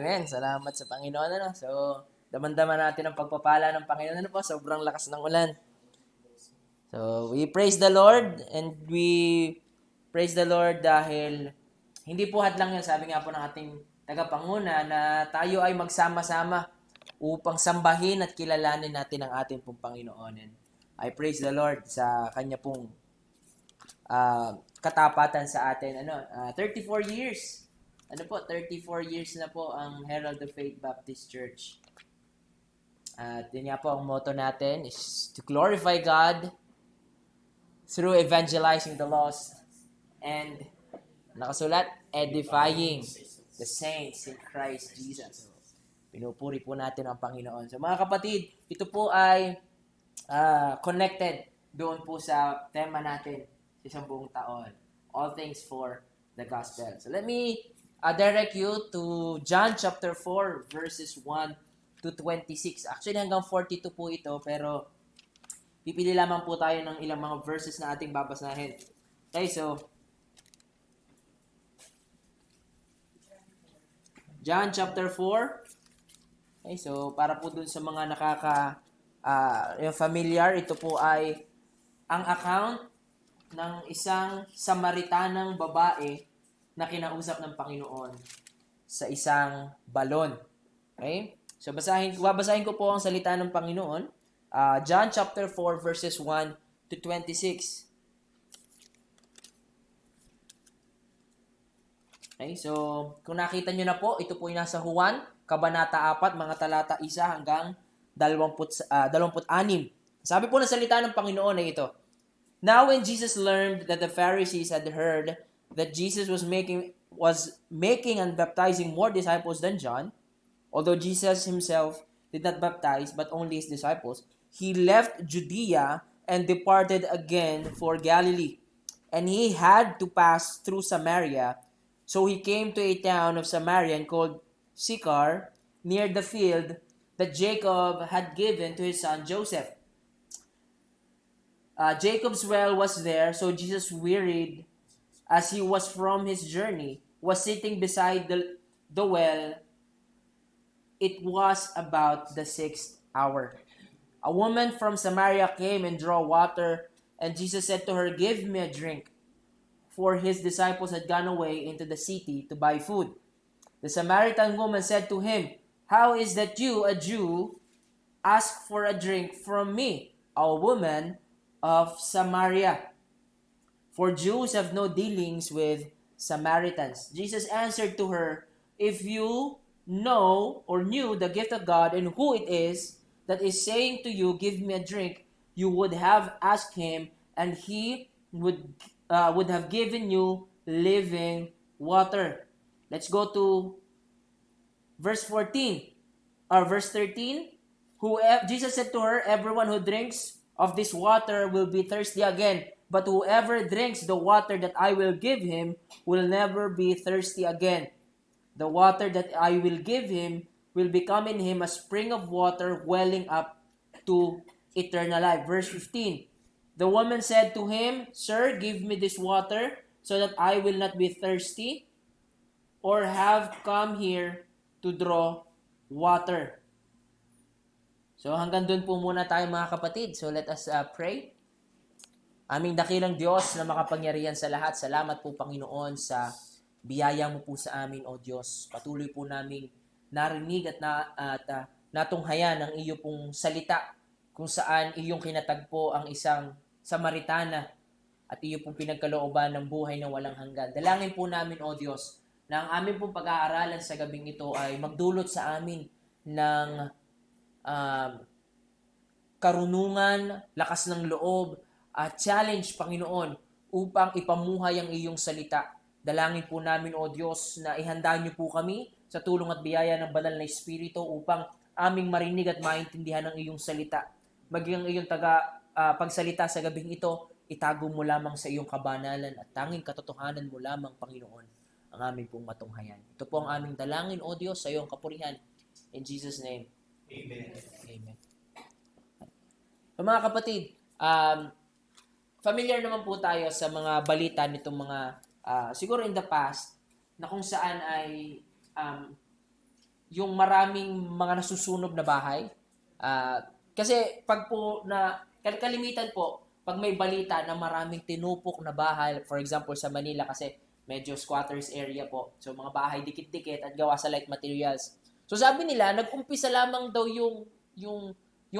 Amen. Salamat sa Panginoon. So, daman-daman natin ang pagpapala ng Panginoon. Po? Sobrang lakas ng ulan. So, we praise the Lord and we praise the Lord dahil hindi po hadlang yan. Sabi nga po ng ating tagapanguna na tayo ay magsama-sama upang sambahin at kilalanin natin ang ating pong Panginoon. And I praise the Lord sa kanya pong katapatan sa atin. 34 years. 34 years na po ang Herald of Faith Baptist Church. At yun nga po, ang motto natin is to glorify God through evangelizing the lost and nakasulat, edifying the saints in Christ Jesus. Pinupuri po natin ang Panginoon. So mga kapatid, ito po ay connected doon po sa tema natin sa isang buong taon. All things for the gospel. So let me direct you to John chapter 4 verses 1 to 26. Actually hanggang 42 po ito, pero pipili lamang po tayo ng ilang mga verses na ating babasahin. Okay, so John chapter 4. Okay, so para po dun sa mga yung familiar, ito po ay ang account ng isang Samaritanang babae na kinausap ng Panginoon sa isang balon. Okay? So babasahin ko po ang salita ng Panginoon. John chapter 4 verses 1 to 26. Okay, so kung nakita nyo na po, ito po ay nasa Juan, Kabanata 4, mga talata 1 hanggang 26. Sabi po ng salita ng Panginoon ay ito. Now when Jesus learned that the Pharisees had heard that Jesus was making and baptizing more disciples than John, although Jesus himself did not baptize but only his disciples, he left Judea and departed again for Galilee. And he had to pass through Samaria. So he came to a town of Samaria called Sychar, near the field that Jacob had given to his son Joseph. Jacob's well was there, so Jesus, wearied as he was from his journey, was sitting beside the well. It was about the 6th hour. A woman from Samaria came and drew water, and Jesus said to her, "Give me a drink," for his disciples had gone away into the city to buy food. The Samaritan woman said to him, "How is that you, a Jew, ask for a drink from me, a woman of Samaria? For Jews have no dealings with Samaritans." Jesus answered to her, "If you know or knew the gift of God and who it is that is saying to you, 'Give me a drink,' you would have asked him, and he would have given you living water." Let's go to verse 14 or verse 13. Jesus said to her, "Everyone who drinks of this water will be thirsty again, but whoever drinks the water that I will give him will never be thirsty again. The water that I will give him will become in him a spring of water welling up to eternal life." Verse 15. The woman said to him, "Sir, give me this water so that I will not be thirsty or have come here to draw water." So hanggang doon po muna tayo mga kapatid. So let us pray. Aming dakilang Diyos na makapangyarihan sa lahat, salamat po Panginoon sa biyaya mo po sa amin, O Diyos. Patuloy po naming narinig at natunghayan ang iyo pong salita kung saan iyong kinatagpo ang isang Samaritana at iyo pong pinagkalooban ng buhay na walang hanggan. Dalangin po namin, O Diyos, na ang amin pong pag-aaralan sa gabing ito ay magdulot sa amin ng karunungan, lakas ng loob, challenge, Panginoon, upang ipamuhay ang iyong salita. Dalangin po namin, O Diyos, na ihanda niyo po kami sa tulong at biyaya ng banal na Espiritu upang aming marinig at maintindihan ang iyong salita. Maging ang iyong pagsalita sa gabing ito, itago mo lamang sa iyong kabanalan at tanging katotohanan mo lamang, Panginoon, ang aming pong matunghayan. Ito po ang aming dalangin, O Diyos, sa iyong kapurihan. In Jesus' name. Amen. Amen. So, mga kapatid, familiar naman po tayo sa mga balita nitong mga siguro in the past na kung saan ay yung maraming mga nasusunog na bahay. Kasi pag po na kalimitan po, pag may balita na maraming tinupok na bahay, for example sa Manila kasi medyo squatters area po. So mga bahay dikit-dikit at gawa sa light materials. So sabi nila, nag-umpisa lamang daw yung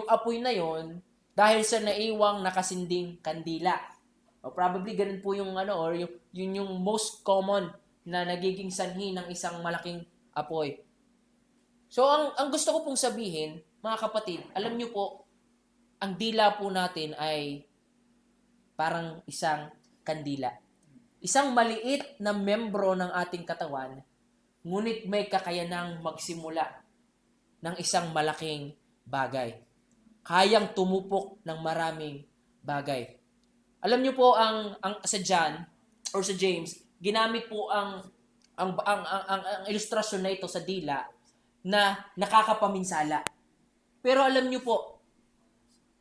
apoy na yon dahil sa naiwang nakasinding kandila. O probably ganun po yung or yung most common na nagiging sanhi ng isang malaking apoy. So ang gusto ko pong sabihin, mga kapatid, alam niyo po, ang dila po natin ay parang isang kandila. Isang maliit na membro ng ating katawan, ngunit may kakayanang magsimula ng isang malaking bagay. Kayang tumupok ng maraming bagay. Alam niyo po ang sa John or sa James, ginamit po ang ilustrasyon na ito sa dila na nakakapaminsala. Pero alam niyo po,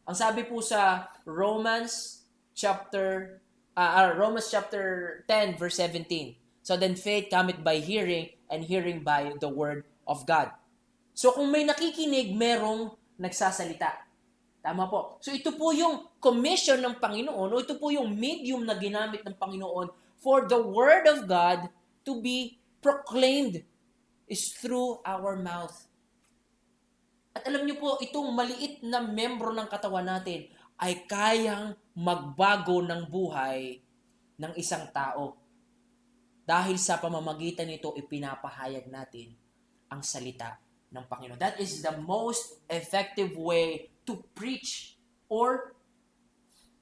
ang sabi po sa Romans chapter 10 verse 17. So then faith cometh by hearing, and hearing by the word of God. So kung may nakikinig, merong nagsasalita. Tama po. So ito po yung commission ng Panginoon, o ito po yung medium na ginamit ng Panginoon for the word of God to be proclaimed is through our mouth. At alam niyo po, itong maliit na membro ng katawan natin ay kayang magbago ng buhay ng isang tao. Dahil sa pamamagitan nito, ipinapahayag natin ang salita ng Panginoon. That is the most effective way to preach or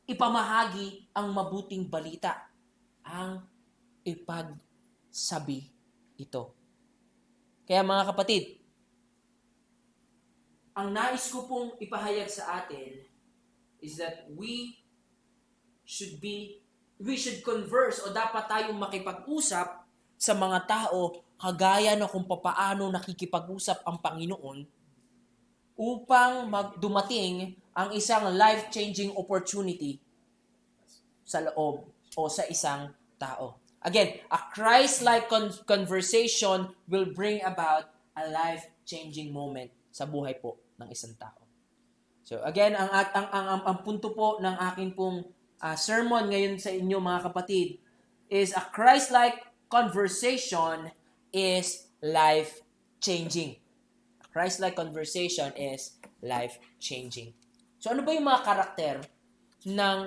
ipamahagi ang mabuting balita, ang ipagsabi ito. Kaya mga kapatid, ang nais ko pong ipahayag sa atin is that we should converse, o dapat tayong makipag-usap sa mga tao kagaya na kung papaano nakikipag-usap ang Panginoon upang dumating ang isang life-changing opportunity sa loob o sa isang tao. Again, a Christ-like conversation will bring about a life-changing moment sa buhay po ng isang tao. So again, ang punto po ng akin pong sermon ngayon sa inyo mga kapatid is a Christ-like conversation is life-changing. A Christ-like conversation is life-changing. So ano ba yung mga karakter ng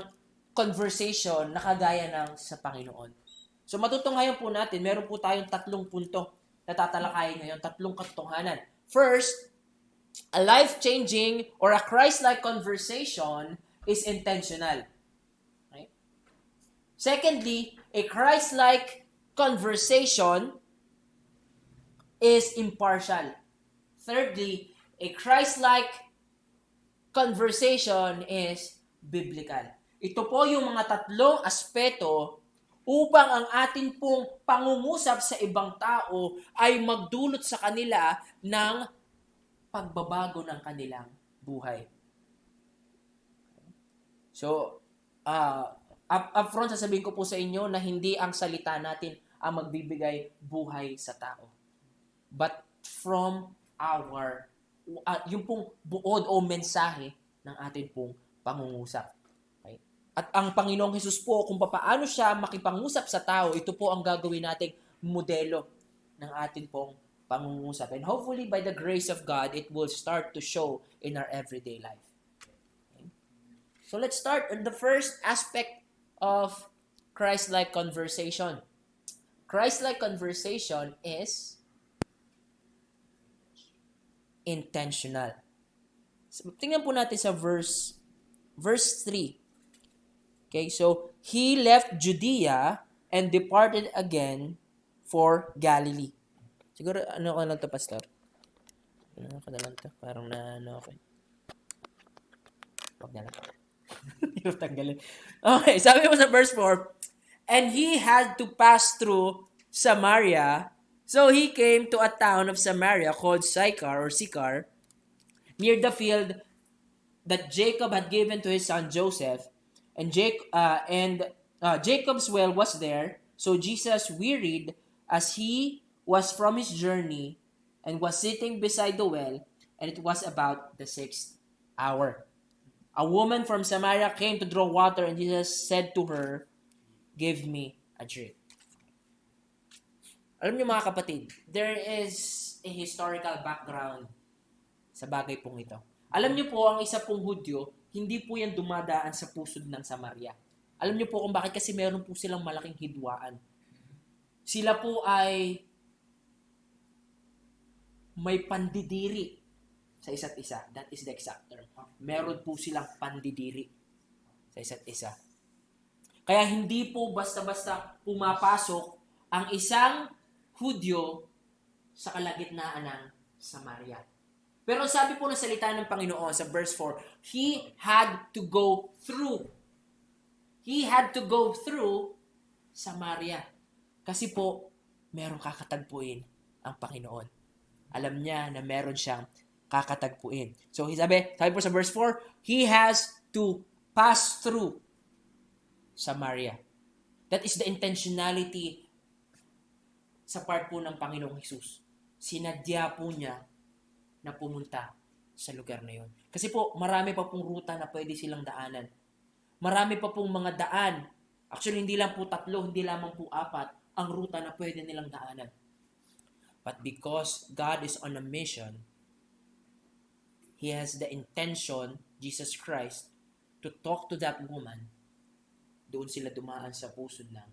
conversation na kagaya ng sa Panginoon? So matutunghayan po natin, meron po tayong 3 punto na tatalakayin ngayon, 3 katotohanan. First, a life-changing or a Christ-like conversation is intentional. Right? Secondly, a Christ-like conversation is impartial. Thirdly, a Christ-like conversation is biblical. Ito po yung mga 3 aspeto upang ang atin pong pangungusap sa ibang tao ay magdulot sa kanila ng pagbabago ng kanilang buhay. So, up front sasabihin ko po sa inyo na hindi ang salita natin ang magbibigay buhay sa tao. But from yung pong buod o mensahe ng atin pong pangungusap. Okay? At ang Panginoong Hesus po, kung paano siya makipangusap sa tao, ito po ang gagawin nating modelo ng atin pong pangungusap. And hopefully, by the grace of God, it will start to show in our everyday life. Okay? So let's start on the first aspect of Christ-like conversation. Christ-like conversation is intentional. So, tingnan po natin sa verse 3. Okay, so, he left Judea and departed again for Galilee. Siguro, ano ko lang to, Pastor? Ano ko na lang to? Parang okay. Huwag na lang. Yung tanggalin. Okay, sabi mo sa verse 4, and he had to pass through Samaria, so he came to a town of Samaria called Sychar, near the field that Jacob had given to his son Joseph, and Jacob's well was there. So Jesus, wearied as he was from his journey, and was sitting beside the well, and it was about the 6th hour. A woman from Samaria came to draw water, and Jesus said to her, "Give me a drink." Alam niyo mga kapatid, there is a historical background sa bagay pong ito. Alam niyo po, ang isa pong Hudyo, hindi po yan dumadaan sa pusod ng Samaria. Alam niyo po kung bakit, kasi meron po silang malaking hidwaan. Sila po ay may pandidiri sa isa't isa. That is the exact term. Meron po silang pandidiri sa isa't isa. Kaya hindi po basta-basta pumapasok ang isang Hudyo sa kalagitnaan ng Samaria. Pero sabi po ng salita ng Panginoon sa verse 4, He had to go through. He had to go through Samaria. Kasi po, merong kakatagpuin ang Panginoon. Alam niya na meron siyang kakatagpuin. So, sabi po sa verse 4, He has to pass through Samaria. That is the intentionality sa part po ng Panginoong Hesus. Sinadya po niya na pumunta sa lugar na yun. Kasi po, marami pa pong ruta na pwede silang daanan. Marami pa pong mga daan. Actually, hindi lang po 3, hindi lamang po 4 ang ruta na pwede nilang daanan. But because God is on a mission, He has the intention, Jesus Christ, to talk to that woman. Doon sila dumaan sa pusod ng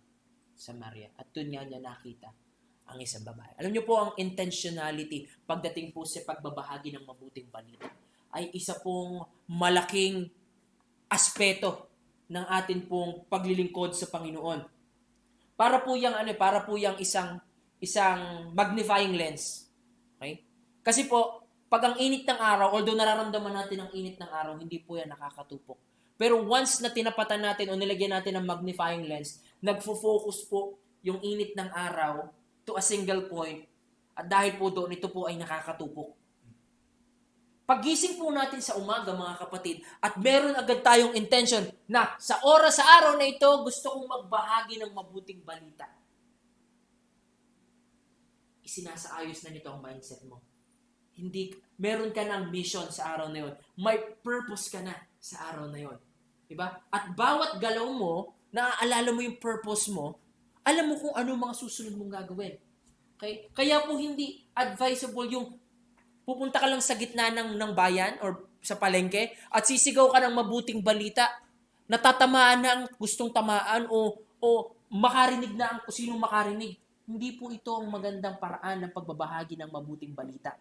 Samaria. At doon nga niya nakita ang isang babae. Alam niyo po, ang intentionality pagdating po sa pagbabahagi ng mabuting balita ay isa pong malaking aspeto ng atin pong paglilingkod sa Panginoon. Para po yung isang magnifying lens. Okay? Kasi po, pag ang init ng araw, although nararamdaman natin ang init ng araw, hindi po yan nakakatupok. Pero once na tinapatan natin o nilagyan natin ng magnifying lens, nagfo-focus po yung init ng araw to a single point, at dahil po doon, ito po ay nakakatupok. Paggising po natin sa umaga, mga kapatid, at meron agad tayong intention na sa araw na ito, gusto kong magbahagi ng mabuting balita. Isinasaayos na nito ang mindset mo. Hindi, meron ka ng mission sa araw na yun. May purpose ka na sa araw na yun. Diba? At bawat galaw mo, naaalala mo yung purpose mo, alam mo kung ano mga susunod mong gagawin. Okay? Kaya po hindi advisable yung pupunta ka lang sa gitna ng bayan or sa palengke at sisigaw ka ng mabuting balita, natatamaan na ang gustong tamaan o makarinig na ang sinong makarinig. Hindi po ito ang magandang paraan ng pagbabahagi ng mabuting balita.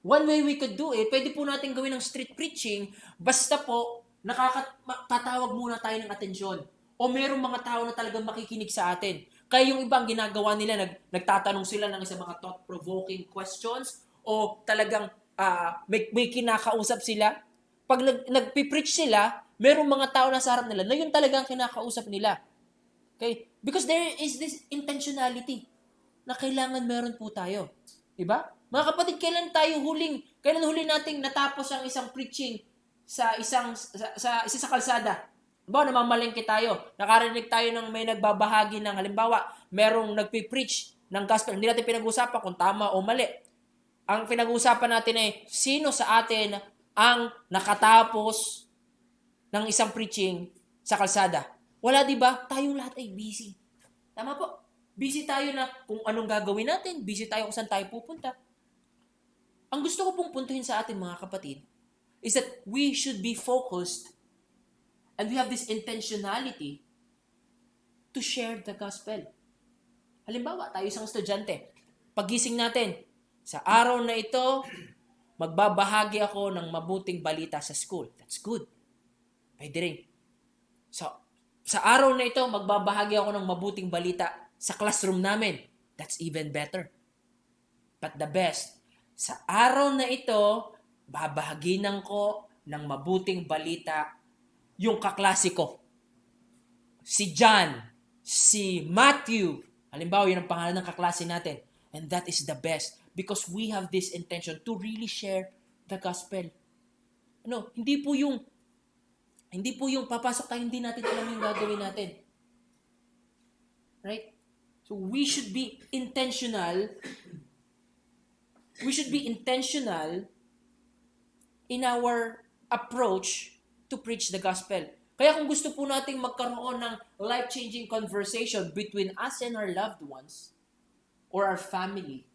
One way we could do it, pwede po natin gawin ng street preaching, basta po tatawag muna tayo ng atensyon. O merong mga tao na talagang makikinig sa atin. Kaya yung ibang ginagawa nila, nagtatanong sila ng isang mga thought-provoking questions o talagang may kinakausap sila. Pag nagpipreach sila, merong mga tao na sa harap nila na yun talagang kinakausap nila. Okay? Because there is this intentionality na kailangan meron po tayo. Diba? Mga kapatid, kailan huli nating natapos ang isang preaching sa isa sa kalsada? Diba, namamalengke tayo. Nakarinig tayo ng may nagbabahagi ng, halimbawa, merong nagpipreach ng gospel. Hindi natin pinag-usapan kung tama o mali. Ang pinag-usapan natin ay, sino sa atin ang nakatapos ng isang preaching sa kalsada? Wala, diba? Tayong lahat ay busy. Tama po. Busy tayo na kung anong gagawin natin. Busy tayo kung saan tayo pupunta. Ang gusto ko pong puntuhin sa atin, mga kapatid, is that we should be focused and we have this intentionality to share the gospel. Halimbawa, tayo isang estudyante. Pagising natin, sa araw na ito, magbabahagi ako ng mabuting balita sa school. That's good. Pwede rin. So, sa araw na ito, magbabahagi ako ng mabuting balita sa classroom namin. That's even better. But the best, sa araw na ito, babahaginan ko ng mabuting balita yung kaklase ko. Si John, si Matthew, halimbawa yun ang pangalan ng kaklase natin. And that is the best because we have this intention to really share the gospel. Hindi po yung papasok tayo, hindi natin alam yung gagawin natin. Right? So we should be intentional. We should be intentional in our approach to preach the gospel. Kaya kung gusto po nating magkaroon ng life-changing conversation between us and our loved ones or our family,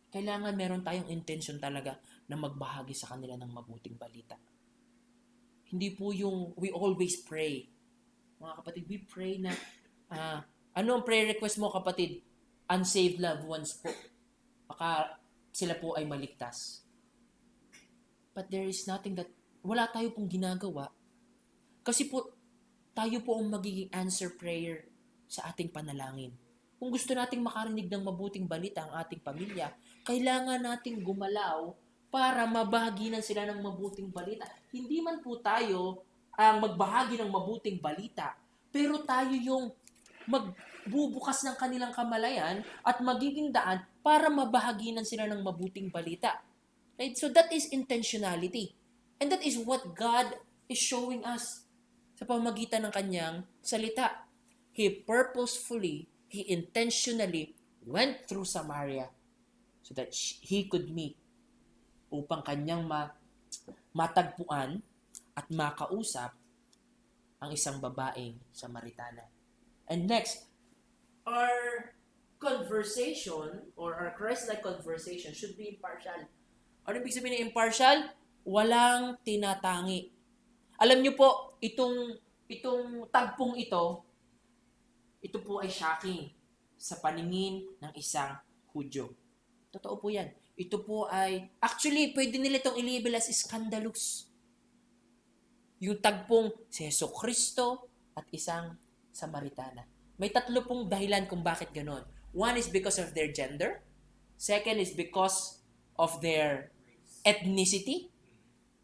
kailangan meron tayong intention talaga na magbahagi sa kanila ng mabuting balita. Hindi po yung we always pray. Mga kapatid, we pray na ano ang prayer request mo, kapatid? Unsaved loved ones po. Baka sila po ay maligtas. But there is nothing that, wala tayo pong ginagawa. Kasi po, tayo po ang magiging answer prayer sa ating panalangin. Kung gusto nating makarinig ng mabuting balita ang ating pamilya, kailangan nating gumalaw para mabahaginan sila ng mabuting balita. Hindi man po tayo ang magbahagi ng mabuting balita, pero tayo yung magbubukas ng kanilang kamalayan at magiging daan para mabahaginan sila ng mabuting balita. Right? So that is intentionality. And that is what God is showing us sa pamamagitan ng kanyang salita. He purposefully, He intentionally went through Samaria so that He could meet upang kanyang matagpuan at makausap ang isang babaeng Samaritana. And next, our conversation or our Christ-like conversation should be impartial. Ano ibig sabihin ng impartial? Walang tinatangi. Alam niyo po, itong tagpong ito po ay shocking sa paningin ng isang Hudyo. Totoo po yan. Ito po ay, actually, pwede nila itong ilabel as scandalous. Yung tagpong si Jesucristo at isang Samaritana. May tatlo pong dahilan kung bakit ganon. One is because of their gender. Second is because of their ethnicity.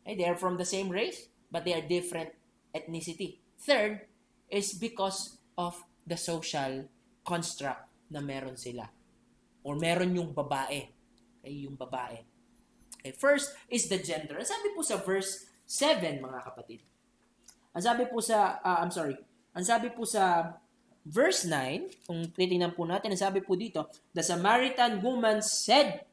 Okay, they are from the same race, but they are different ethnicity. Third is because of the social construct na meron sila. Or meron yung babae. Okay, yung babae. Okay, first is the gender. Ang sabi po sa verse 7, mga kapatid. Ang sabi po sa verse 9, kung titingnan po natin, ang sabi po dito, the Samaritan woman said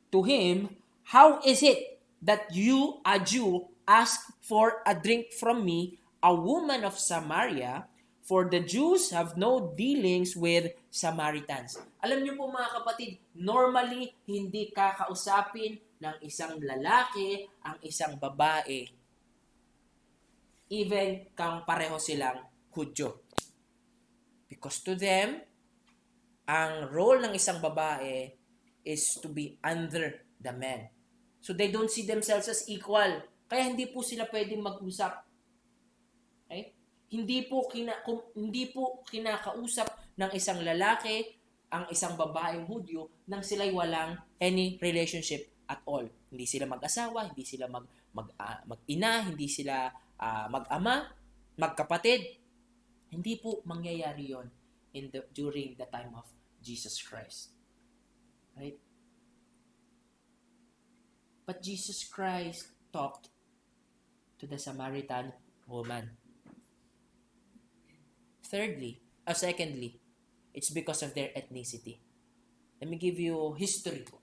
to him, "How is it that you, a Jew, ask for a drink from me, a woman of Samaria? For the Jews have no dealings with Samaritans." Alam niyo po mga kapatid, normally hindi kakausapin ng isang lalaki ang isang babae. Even kang pareho silang Hudyo. Because to them, ang role ng isang babae is to be under the man. So they don't see themselves as equal. Kaya hindi po sila pwedeng mag-usap. Okay? Hindi po kinakausap ng isang lalaki ang isang babaeng Hudyo nang sila'y walang any relationship at all. Hindi sila mag-asawa, hindi sila mag-ina, hindi sila mag-ama, magkapatid. Hindi po mangyayari yon during the time of Jesus Christ. Right? But Jesus Christ talked to the Samaritan woman. Secondly, it's because of their ethnicity. Let me give you history po.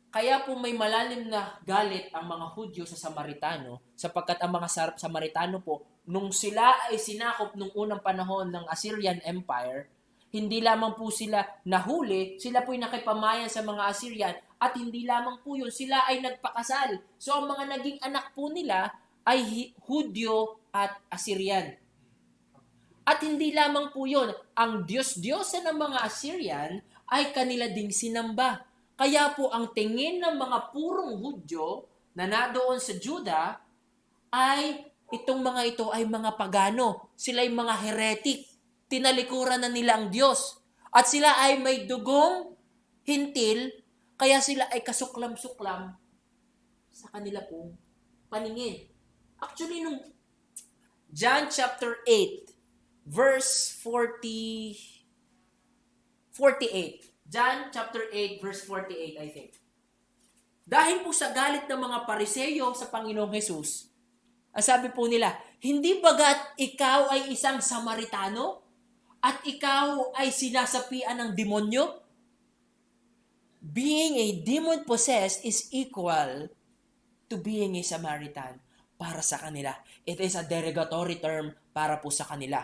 Kaya po may malalim na galit ang mga Hudyo sa Samaritano sapagkat ang mga Samaritano po, nung sila ay sinakop nung unang panahon ng Assyrian Empire, hindi lamang po sila nahuli, sila po'y nakipamayan sa mga Assyrian at hindi lamang po yun, sila ay nagpakasal. So ang mga naging anak po nila ay Hudyo at Assyrian. At hindi lamang po yun, ang Diyos-Diyosa ng mga Assyrian ay kanila ding sinamba. Kaya po ang tingin ng mga purong Hudyo na nadoon sa Juda ay itong mga ito ay mga pagano. Sila ay mga heretic. Tinalikuran na nila ang Diyos. At sila ay may dugong hintil, kaya sila ay kasuklam-suklam sa kanila pong paningin. Actually, nung John chapter 8, verse 48. John chapter 8, verse 48, I think. Dahil po sa galit ng mga Pariseyo sa Panginoong Jesus, ang sabi po nila, Hindi bagat ikaw ay isang Samaritano at ikaw ay sinasapian ng demonyo? Being a demon-possessed is equal to being a Samaritan para sa kanila. It is a derogatory term para po sa kanila.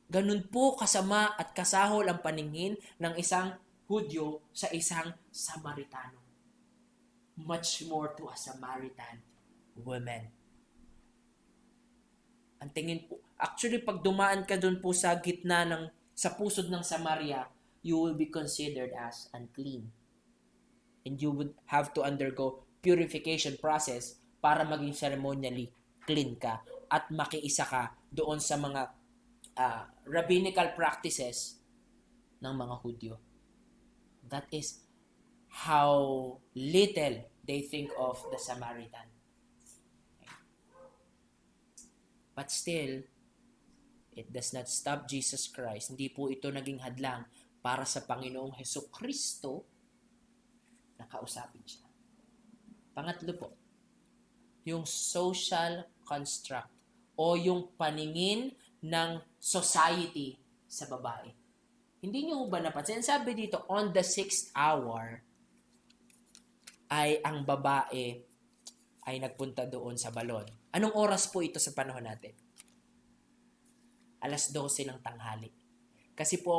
Ganun po kasama at kasahol ang paningin ng isang Hudyo sa isang Samaritano. Much more to a Samaritan woman. Ang tingin po, actually pag dumaan ka dun po sa gitna sa pusod ng Samaria, you will be considered as unclean. And you would have to undergo purification process para maging ceremonially clean ka at makiisa ka doon sa mga rabbinical practices ng mga Hudyo. That is how little they think of the Samaritan. But still, it does not stop Jesus Christ. Hindi po ito naging hadlang para sa Panginoong Hesukristo na kausapin siya. Pangatlo po, yung social construct o yung paningin ng society sa babae. Hindi niyo ba napansin? Sabi dito, on the 6th hour, ay ang babae ay nagpunta doon sa balon. Anong oras po ito sa panahon natin? 12:00 ng tanghali. Kasi po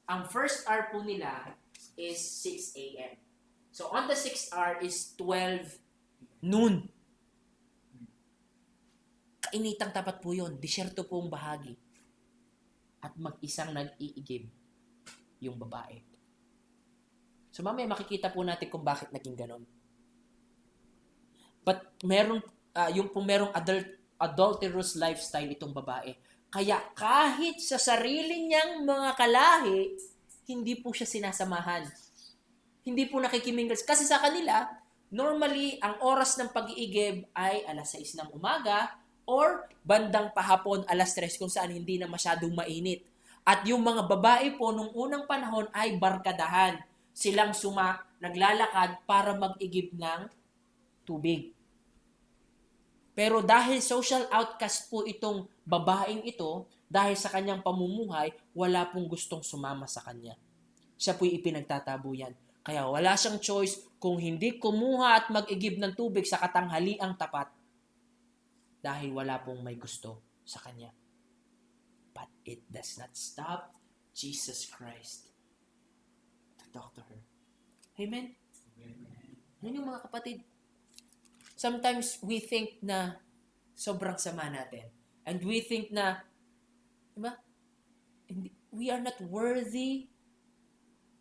ang first hour po nila is 6 a.m. So on the 6th hour is 12 noon. Kainitang tapat po yun. Disyerto pong bahagi. At mag-isang nag-iigib yung babae. So mamaya makikita po natin kung bakit naging ganon. But merong adulterous lifestyle itong babae. Kaya kahit sa sarili niyang mga kalahi, hindi po siya sinasamahan. Hindi po nakikimingles. Kasi sa kanila, normally, ang oras ng pag-iigib ay 6:00 ng umaga or bandang pahapon 3:00 kung saan hindi na masyadong mainit. At yung mga babae po nung unang panahon ay barkadahan. Silang naglalakad para mag-igib ng tubig. Pero dahil social outcast po itong babaeng ito, dahil sa kanyang pamumuhay, wala pong gustong sumama sa kanya. Siya po'y ipinagtatabuyan. Kaya wala siyang choice kung hindi kumuha at mag-igib ng tubig sa katanghaliang tapat dahil wala pong may gusto sa kanya. But it does not stop Jesus Christ to talk to her. Amen? Yun yung mga kapatid. Sometimes we think na sobrang sama natin. And we think na, diba? We are not worthy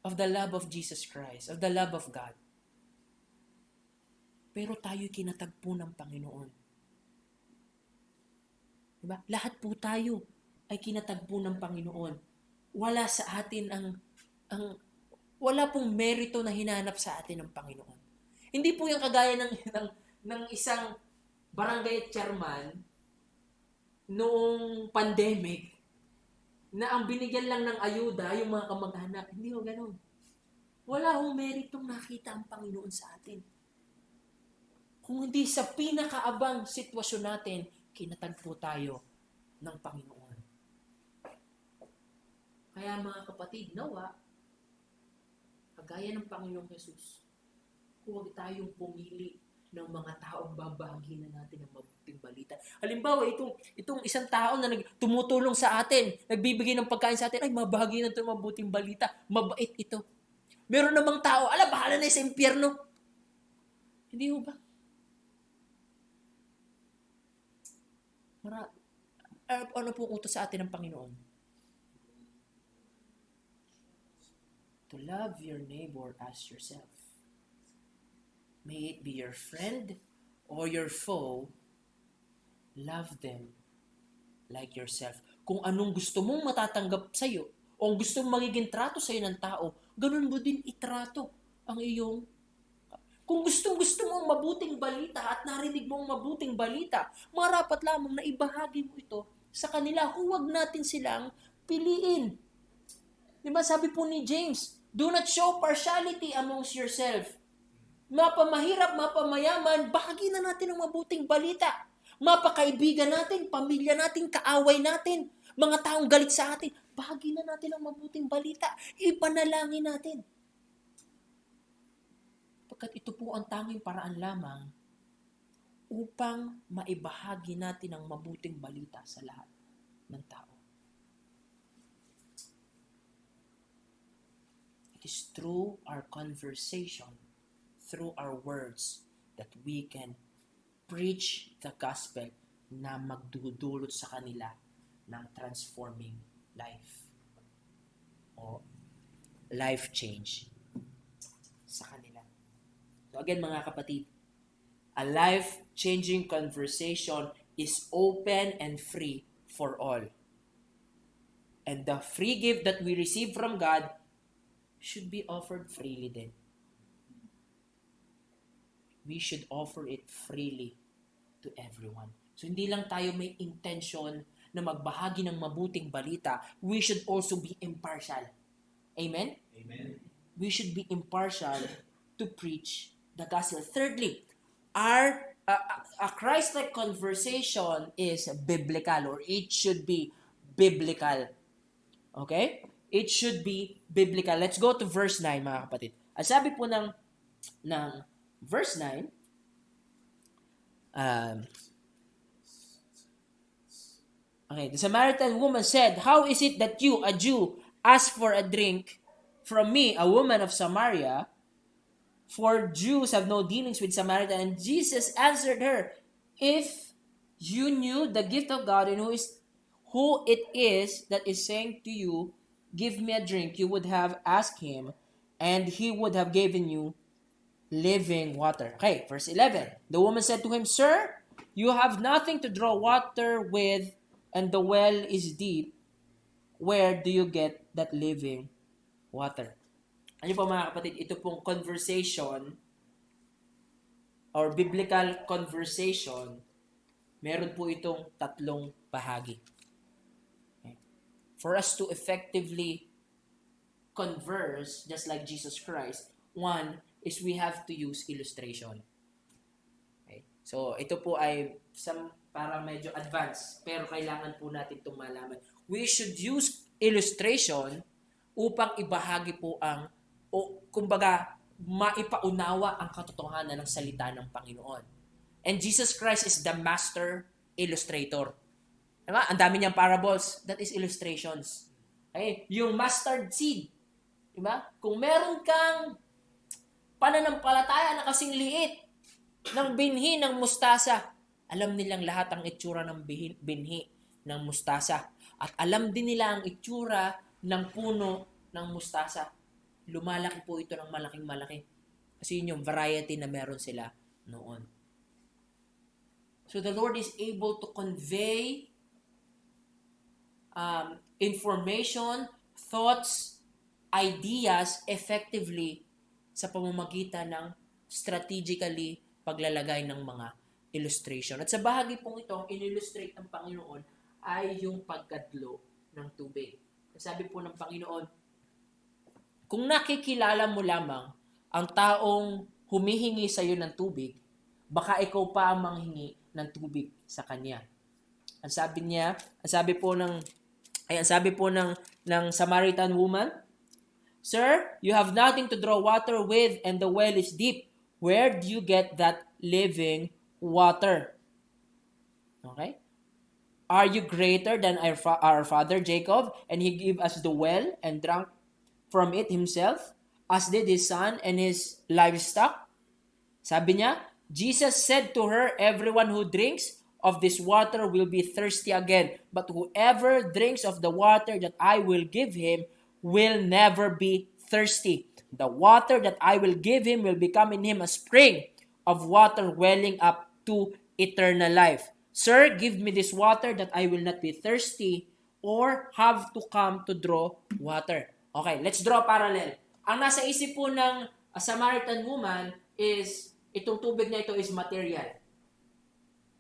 of the love of Jesus Christ, of the love of God. Pero tayo'y kinatagpo ng Panginoon. Diba? Lahat po tayo ay kinatagpo ng Panginoon. Wala sa atin wala pong merito na hinanap sa atin ng Panginoon. Hindi po yung kagaya ng isang barangay chairman noong pandemic na ang binigyan lang ng ayuda yung mga kamag-anak. Hindi ho ganun. Wala hong meritong nakita ang Panginoon sa atin. Kung hindi sa pinakaabang sitwasyon natin, kinatagpo tayo ng Panginoon. Kaya mga kapatid, nawa, kagaya ng Panginoong Jesus, huwag tayong pumili ng mga taong babahagi na natin ng mabuting balita. Halimbawa, itong isang tao na tumutulong sa atin, nagbibigay ng pagkain sa atin, ay mabahagi na ito ng mabuting balita. Mabait ito. Meron namang tao, bahala na sa impyerno. Hindi ho ba? Ano po utos sa atin ng Panginoon? To love your neighbor as yourself. May it be your friend or your foe, love them like yourself. Kung anong gusto mong matatanggap sa'yo, o ang gusto mong magiging trato sa'yo ng tao, ganun mo din itrato ang iyong. Kung gusto mong mabuting balita at narinig mong mabuting balita, marapat lamang na ibahagi mo ito sa kanila. Huwag natin silang piliin. Diba sabi po ni James, do not show partiality amongst yourself. Mapamahirap, mapamayaman, bahagi na natin ang mabuting balita. Mapakaibigan natin, pamilya natin, kaaway natin, mga taong galit sa atin, bahagi na natin ang mabuting balita. Ipanalangin natin. Pagkat ito po ang tanging paraan lamang upang maibahagi natin ang mabuting balita sa lahat ng tao. It is through our conversation, through our words, that we can preach the gospel na magdudulot sa kanila ng transforming life o life change sa kanila. So again mga kapatid, a life-changing conversation is open and free for all. And the free gift that we receive from God should be offered freely din. We should offer it freely to everyone. So hindi lang tayo may intention na magbahagi ng mabuting balita, we should also be impartial. Amen? Amen. We should be impartial to preach the gospel. Thirdly, a Christ-like conversation is biblical, or it should be biblical. Okay? It should be biblical. Let's go to verse 9, mga kapatid. Ang sabi po ng verse 9, okay, the Samaritan woman said, "How is it that you, a Jew, ask for a drink from me, a woman of Samaria? For Jews have no dealings with Samaritan." And Jesus answered her, "If you knew the gift of God and who it is that is saying to you, 'Give me a drink,' you would have asked him, and he would have given you living water." Okay, verse 11. The woman said to him, "Sir, you have nothing to draw water with, and the well is deep. Where do you get that living water?" Ano po mga kapatid, ito pong conversation or biblical conversation, meron po itong tatlong bahagi. Okay. For us to effectively converse, just like Jesus Christ, one is we have to use illustration. Okay. So, ito po ay parang medyo advanced, pero kailangan po natin itong malaman. We should use illustration upang ibahagi po kumbaga, maipaunawa ang katotohanan ng salita ng Panginoon. And Jesus Christ is the master illustrator. Diba? Ang dami niyang parables. That is illustrations. Okay? Yung mustard seed. Diba? Kung meron kang pananampalataya na kasing liit ng binhi ng mustasa, alam nilang lahat ang itsura ng binhi ng mustasa. At alam din nila ang itsura ng puno ng mustasa. Lumalaki po ito ng malaking malaki. Kasi yun yung variety na meron sila noon. So the Lord is able to convey information, thoughts, ideas effectively sa pamamagitan ng strategically paglalagay ng mga illustration. At sa bahagi pong ito, in-illustrate ng Panginoon ay yung pagkadlo ng tubig. Sabi po ng Panginoon, kung nakikilala mo lamang ang taong humihingi sa iyo ng tubig, baka ikaw pa ang manghingi ng tubig sa kanya. Ang sabi po ng Samaritan woman, "Sir, you have nothing to draw water with, and the well is deep. Where do you get that living water?" Okay? "Are you greater than our father Jacob, and he gave us the well and drank from it himself, as did his son and his livestock?" Sabi niya, Jesus said to her, "Everyone who drinks of this water will be thirsty again, but whoever drinks of the water that I will give him will never be thirsty. The water that I will give him will become in him a spring of water welling up to eternal life. Sir, give me this water that I will not be thirsty or have to come to draw water." Okay, let's draw parallel. Ang nasa isip po ng Samaritan woman is, itong tubig na ito is material.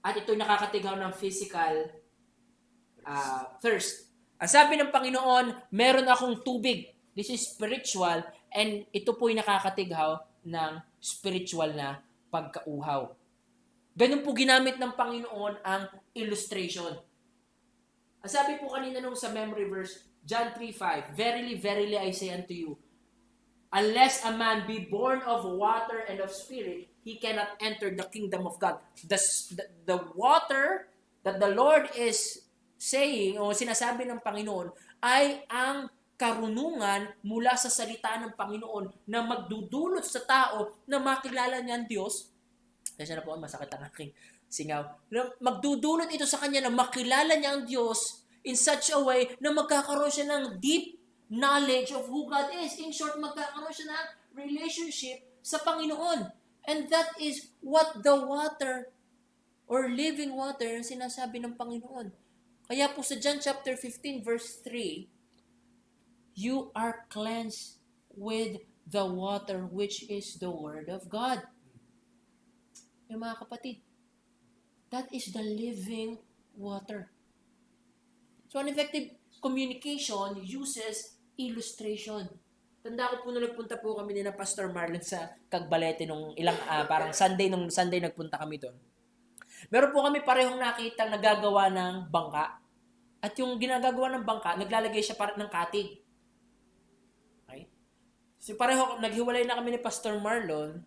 At ito nakakatigaw ng physical thirst. Ang sabi ng Panginoon, meron akong tubig. This is spiritual, and ito po'y nakakatigaw ng spiritual na pagkauhaw. Ganun po ginamit ng Panginoon ang illustration. Ang sabi po kanina nung sa memory verse, John 3:5, Verily, verily, I say unto you, unless a man be born of water and of spirit, he cannot enter the kingdom of God. The water that the Lord is saying, o sinasabi ng Panginoon, ay ang karunungan mula sa salita ng Panginoon na magdudulot sa tao na makilala niya ang Diyos. Kasi na po, masakit ang aking singaw. Magdudulot ito sa kanya na makilala niya ang Diyos in such a way na magkakaroon siya ng deep knowledge of who God is. In short, magkakaroon siya ng relationship sa Panginoon. And that is what the water or living water ang sinasabi ng Panginoon. Kaya po sa John chapter 15 verse 3, you are cleansed with the water which is the Word of God. Yung mga kapatid, that is the living water. So, an effective communication uses illustration. Tanda ko po nung nagpunta po kami ni na Pastor Marlon sa Cagbalete nung parang nung Sunday nagpunta kami doon. Meron po kami parehong nakita nagagawa ng bangka. At yung ginagagawa ng bangka, naglalagay siya ng katig. Okay? So, pareho, naghiwalay na kami ni Pastor Marlon.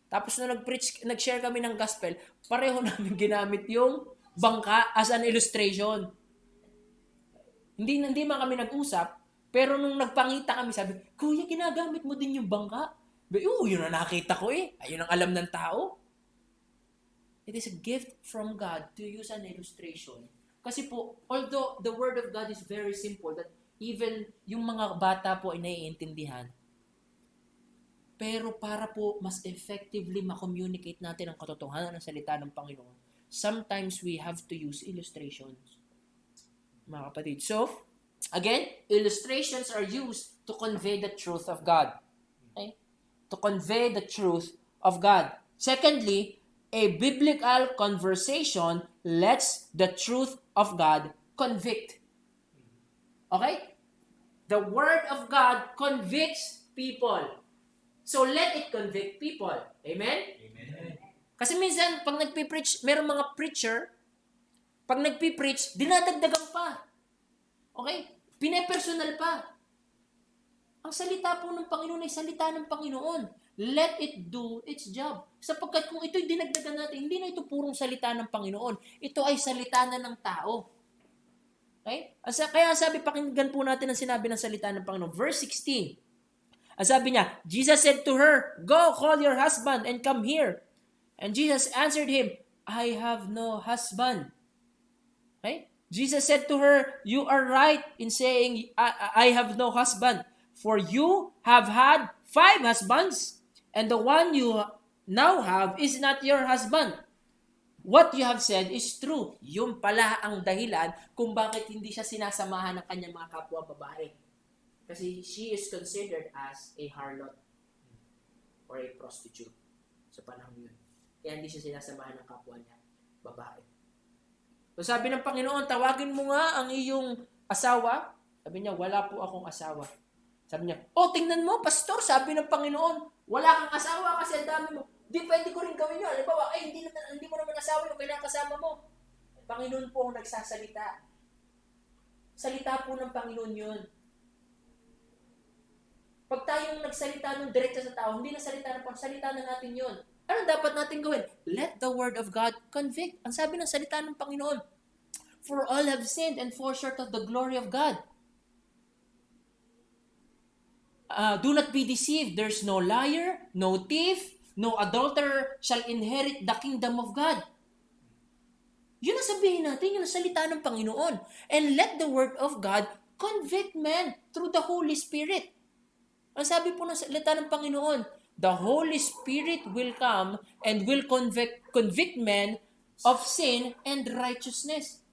Tapos na nag-share kami ng gospel, pareho namin ginamit yung bangka as an illustration. Hindi man kami nag-usap, pero nung nagpangita kami, sabi, Kuya, ginagamit mo din yung bangka? Yun na nakita ko eh. Ayun ang alam ng tao. It is a gift from God to use an illustration. Kasi po, although the Word of God is very simple, that even yung mga bata po ay naiintindihan, pero para po mas effectively ma-communicate natin ang katotohanan ng salita ng Panginoon, sometimes we have to use illustrations. Mga kapatid. So, again, illustrations are used to convey the truth of God. Okay? To convey the truth of God. Secondly, a biblical conversation lets the truth of God convict. Okay? The Word of God convicts people. So, let it convict people. Amen? Amen. Kasi minsan, pag nagpipreach, merong mga preacher, pag nagpipreach, dinadagdagan pa. Okay? Pinepersonal pa. Ang salita po ng Panginoon ay salita ng Panginoon. Let it do its job. Sapagkat kung ito'y dinagdagan natin, hindi na ito purong salita ng Panginoon. Ito ay salita na ng tao. Okay? Kaya sabi, pakinggan po natin ang sinabi ng salita ng Panginoon. Verse 16. Ang sabi niya, Jesus said to her, Go, call your husband and come here. And Jesus answered him, I have no husband. Okay? Jesus said to her, You are right in saying, I have no husband. For you have had 5 husbands, and the one you now have is not your husband. What you have said is true. Yun pala ang dahilan kung bakit hindi siya sinasamahan ng kanyang mga kapwa babae. Kasi she is considered as a harlot or a prostitute sa panahon yun. Kaya hindi siya sinasamahan ng kapwa niya, babae. So sabi ng Panginoon, tawagin mo nga ang iyong asawa. Sabi niya, wala po akong asawa. Sabi niya, tingnan mo, pastor, sabi ng Panginoon, wala kang asawa kasi ang dami mo. Di pwede ko rin gawin yun. Halimbawa, hindi mo naman asawa yung kailangan kasama mo. Panginoon po ang nagsasalita. Salita po ng Panginoon yun. Pag tayong nagsalita ng direkta sa tao, hindi na salita na natin yun. Ano dapat natin gawin? Let the Word of God convict. Ang sabi ng salita ng Panginoon, For all have sinned and fall short of the glory of God. Do not be deceived. There's no liar, no thief, no adulterer shall inherit the kingdom of God. Yun ang sabihin natin, yun ang salita ng Panginoon. And let the Word of God convict men through the Holy Spirit. Ang sabi po ng salita ng Panginoon, the Holy Spirit will come and will convict men of sin and righteousness.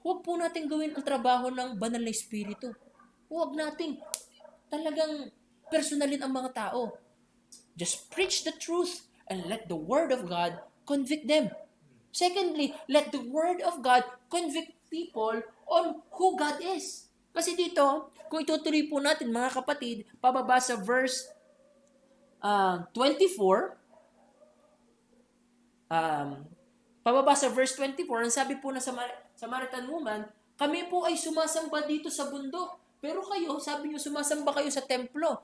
Huwag po natin gawin ang trabaho ng banal na Espiritu. Huwag natin talagang personalin ang mga tao. Just preach the truth and let the Word of God convict them. Secondly, let the Word of God convict people on who God is. Kasi dito, kung itutuloy po natin mga kapatid, pababa sa verse 24, pababa sa verse 24, ang sabi po na Samaritan woman, kami po ay sumasamba dito sa bundok. Pero kayo, sabi niyo, sumasamba kayo sa templo.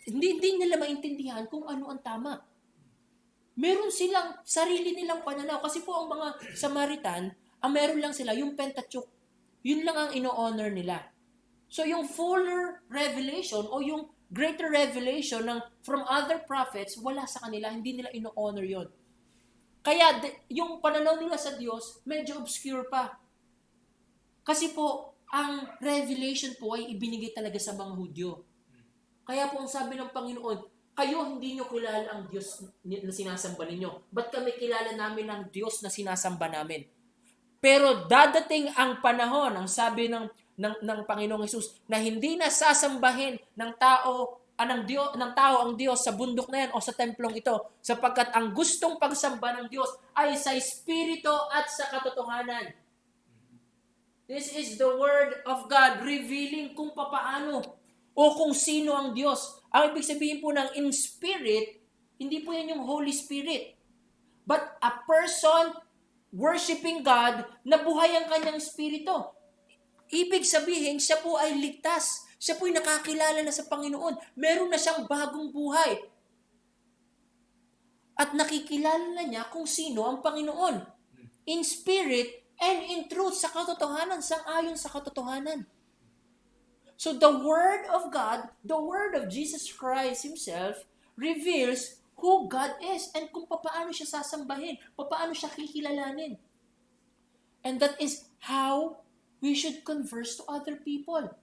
Hindi nila maintindihan kung ano ang tama. Meron silang sarili nilang pananaw. Kasi po ang mga Samaritan, ang meron lang sila, yung Pentateuch. Yun lang ang ino-honor nila. So yung fuller revelation o yung greater revelation from other prophets, wala sa kanila, hindi nila ino-honor yon. Kaya yung pananaw nila sa Diyos, medyo obscure pa. Kasi po, ang revelation po ay ibinigay talaga sa mga Hudyo. Kaya po ang sabi ng Panginoon, kayo hindi nyo kilala ang Diyos na sinasamba ninyo. Ba't kami kilala namin ang Diyos na sinasamba namin? Pero dadating ang panahon, ang sabi ng Panginoong Hesus, na hindi na sasambahin ng tao ang Diyos sa bundok na yan o sa templong ito, sapagkat ang gustong pagsamba ng Diyos ay sa Espiritu at sa katotohanan. This is the Word of God revealing kung papaano o kung sino ang Diyos. Ang ibig sabihin po ng in spirit, hindi po yan yung Holy Spirit. But a person worshiping God na buhay ang kanyang spirito. Ibig sabihin, siya po ay ligtas. Siya po ay nakakilala na sa Panginoon. Meron na siyang bagong buhay. At nakikilala na niya kung sino ang Panginoon. In spirit and in truth, sa katotohanan, sang-ayon sa katotohanan. So the Word of God, the Word of Jesus Christ Himself, reveals who God is and kung paano siya sasambahin, paano siya kikilalanin. And that is how we should converse to other people.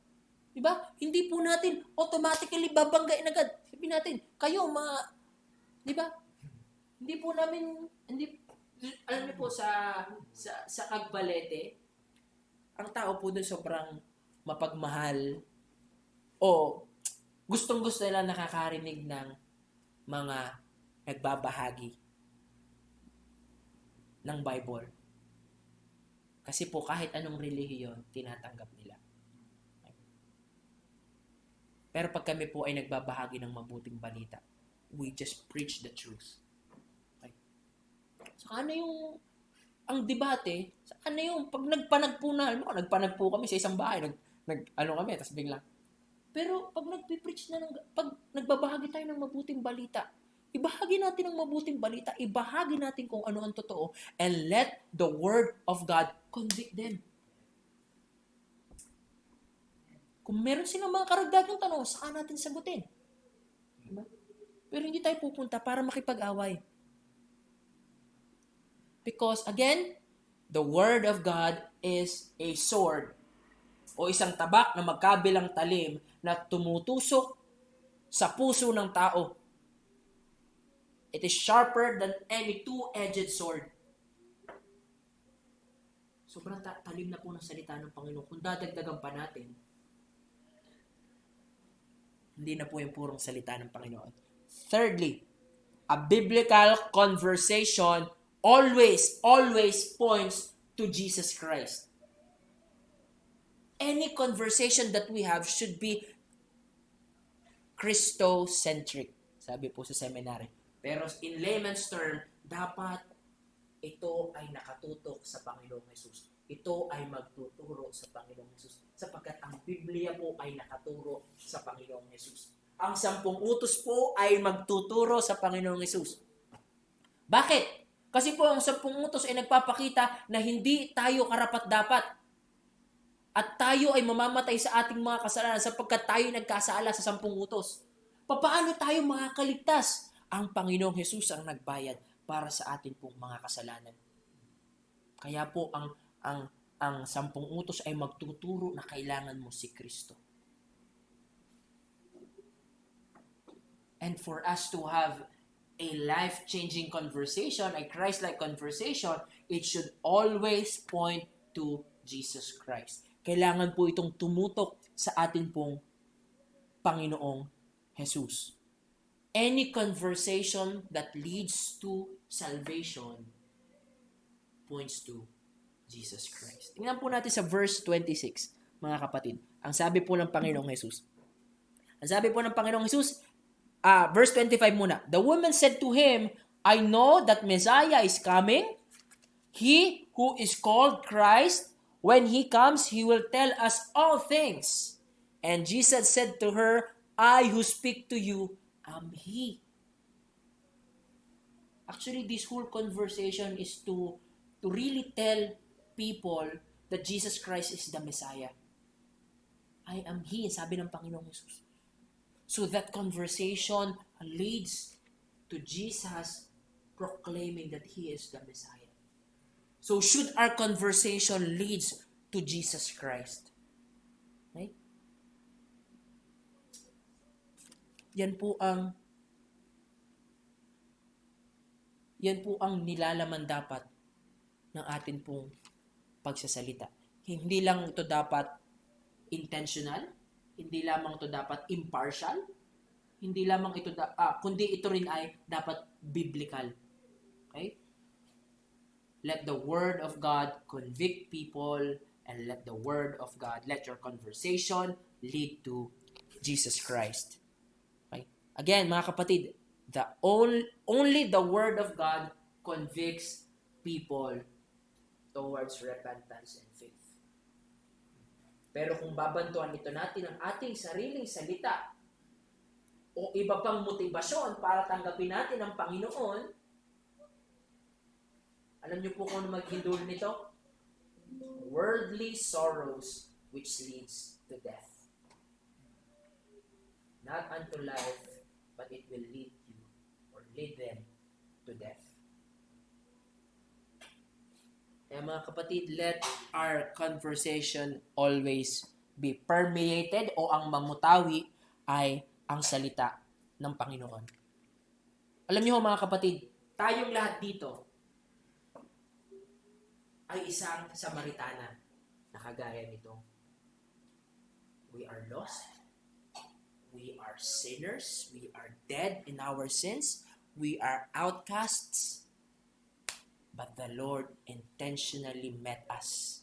Diba? Hindi po natin automatically babanggain agad. Sabihin natin, kayo diba? Hindi po namin, alam niyo po sa Cagbalete, ang tao po doon sobrang mapagmahal o gustong-gusto nila nakakarinig ng mga nagbabahagi ng Bible. Kasi po kahit anong relihiyon, tinatanggap nila. Pero pag kami po ay nagbabahagi ng mabuting balita, we just preach the truth. Saka ano yung ang debate, saka ano yung pag nagpanagpo kami sa isang bahay, kami, tapos biglang. Pero pag nagpipreach na pag nagbabahagi tayo ng mabuting balita, ibahagi natin ang mabuting balita, ibahagi natin kung ano ang totoo, and let the Word of God convict them. Kung meron silang mga karagdagang tanong, saka natin sagutin. Diba? Pero hindi tayo pupunta para makipag-away. Because, again, the Word of God is a sword o isang tabak na magkabilang talim na tumutusok sa puso ng tao. It is sharper than any two-edged sword. Sobrang talim na po ng salita ng Panginoon. Kung dadagdagan pa natin, hindi na po yung purong salita ng Panginoon. Thirdly, a biblical conversation always points to Jesus Christ. Any conversation that we have should be Christocentric, sabi po sa seminary. Pero in layman's term, dapat ito ay nakatutok sa Panginoong Hesus. Ito ay magtuturo sa Panginoong Hesus. Sapagkat ang Biblia po ay nakaturo sa Panginoong Hesus. Ang 10 utos po ay magtuturo sa Panginoong Hesus. Bakit? Kasi po ang 10 utos ay nagpapakita na hindi tayo karapat-dapat. At tayo ay mamamatay sa ating mga kasalanan sapagkat tayo nagkasala sa 10 utos. Paano tayo makakaligtas? Ang Panginoong Hesus ang nagbayad para sa atin pong mga kasalanan. Kaya po ang 10 utos ay magtuturo na kailangan mo si Kristo. And for us to have a life-changing conversation, a Christ-like conversation, it should always point to Jesus Christ. Kailangan po itong tumutok sa atin pong Panginoong Jesus. Any conversation that leads to salvation points to Jesus Christ. Tingnan po natin sa verse 26, mga kapatid. Ang sabi po ng Panginoong Jesus. Ang sabi po ng Panginoong Jesus, verse 25 muna. The woman said to him, I know that Messiah is coming. He who is called Christ, when he comes, he will tell us all things. And Jesus said to her, I who speak to you am he. Actually, this whole conversation is to really tell people that Jesus Christ is the Messiah. I am he, sabi ng Panginoong Jesus. So that conversation leads to Jesus proclaiming that he is the Messiah. So should our conversation leads to Jesus Christ? Right? Yan po ang nilalaman dapat ng atin pong pagsasalita. Hindi lang ito dapat intentional, hindi lamang ito dapat impartial, hindi lamang ito kundi ito rin ay dapat biblical. Okay? Let the word of God convict people, and let the word of God, let your conversation lead to Jesus Christ. Okay? Again, mga kapatid, only the word of God convicts people towards repentance and faith. Pero kung babantuan ito natin ang ating sariling salita o iba pang motibasyon para tanggapin natin ang Panginoon, alam niyo po kung ano maghindul nito? Worldly sorrows which leads to death. Not unto life, but it will lead you or lead them to death. Kaya mga kapatid, let our conversation always be permeated o ang mamutawi ay ang salita ng Panginoon. Alam niyo mga kapatid, tayong lahat dito ay isang Samaritana na kagaya nito. We are lost. We are sinners. We are dead in our sins. We are outcasts. But the Lord intentionally met us.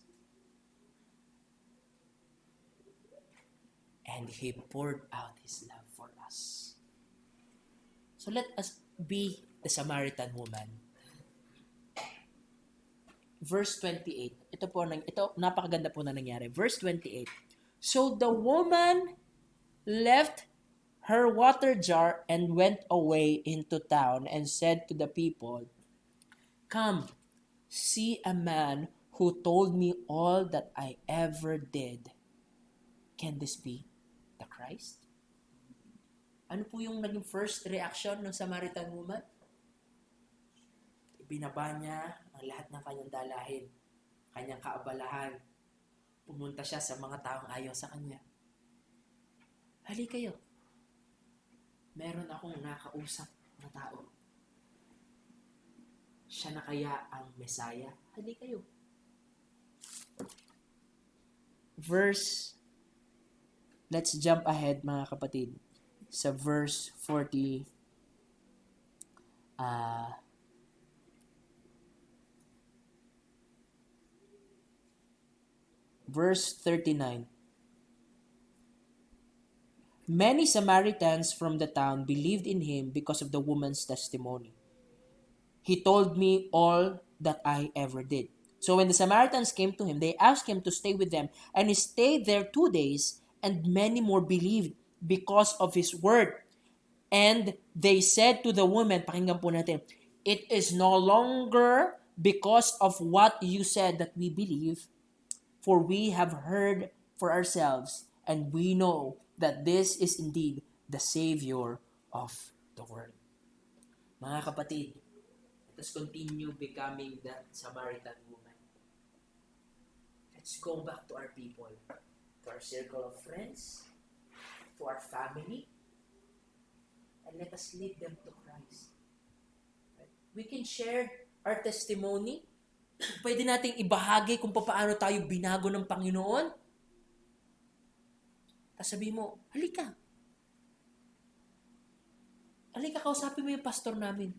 And He poured out His love for us. So let us be the Samaritan woman. Verse 28. Ito napakaganda po na nangyari. Verse 28. So the woman left her water jar and went away into town and said to the people, Come, see a man who told me all that I ever did. Can this be the Christ? Ano po yung naging first reaction ng Samaritan woman? Ibinaba niya ang lahat ng kanyang dalahin, kanyang kaabalahan. Pumunta siya sa mga taong ayaw sa kanya. Hali kayo. Meron akong nakausap na tao. Siya na kaya ang Messiah? Hali kayo. Let's jump ahead mga kapatid. Sa verse 40, verse 39. Many Samaritans from the town believed in him because of the woman's testimony. He told me all that I ever did. So when the Samaritans came to him, they asked him to stay with them, and he stayed there 2 days, and many more believed because of his word. And they said to the woman, pakinggan po natin, it is no longer because of what you said that we believe, for we have heard for ourselves, and we know that this is indeed the Savior of the world. Mga kapatid, let us continue becoming that Samaritan woman. Let's go back to our people, to our circle of friends, to our family, and let us lead them to Christ. We can share our testimony. Pwede nating ibahagi kung paano tayo binago ng Panginoon. Tapos sabi mo, halika, kausapin mo yung pastor namin.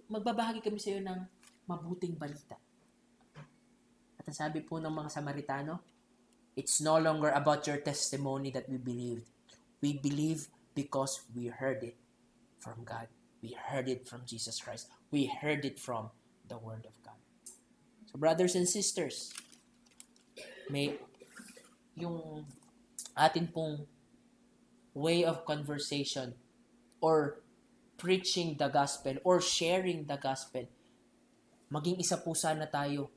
Magbabahagi kami sa iyo ng mabuting balita. At ang sabi po ng mga Samaritano, it's no longer about your testimony that we believed. We believe because we heard it from God. We heard it from Jesus Christ. We heard it from the Word of God. So brothers and sisters, may yung atin pong way of conversation or preaching the gospel or sharing the gospel, maging isa po sana tayo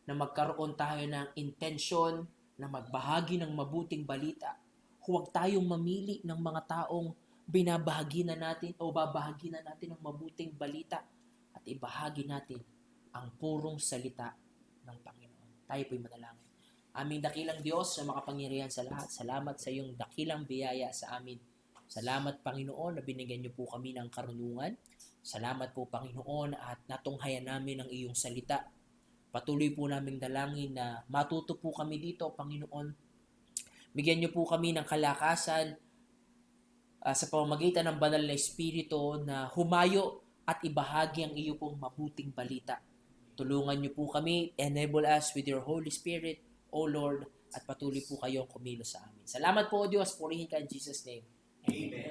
na magkaroon tayo ng intensyon na magbahagi ng mabuting balita. Huwag tayong mamili ng mga taong binabahagi na natin o babahagi na natin ng mabuting balita at ibahagi natin ang purong salita ng Panginoon. Tayo po'y manalangin. Aming dakilang Diyos na makapangyarihan sa lahat, salamat sa iyong dakilang biyaya sa amin. Salamat, Panginoon, na binigyan niyo po kami ng karunungan. Salamat po, Panginoon, at natunghayan namin ang iyong salita. Patuloy po naming dalangin na matuto po kami dito, Panginoon. Bigyan niyo po kami ng kalakasan sa pamamagitan ng banal na Espiritu na humayo at ibahagi ang iyo pong mabuting balita. Tulungan niyo po kami, enable us with your Holy Spirit, O Lord, at patuloy po kayong kumilos sa amin. Salamat po, Diyos. Purihin ka in Jesus' name. Amen.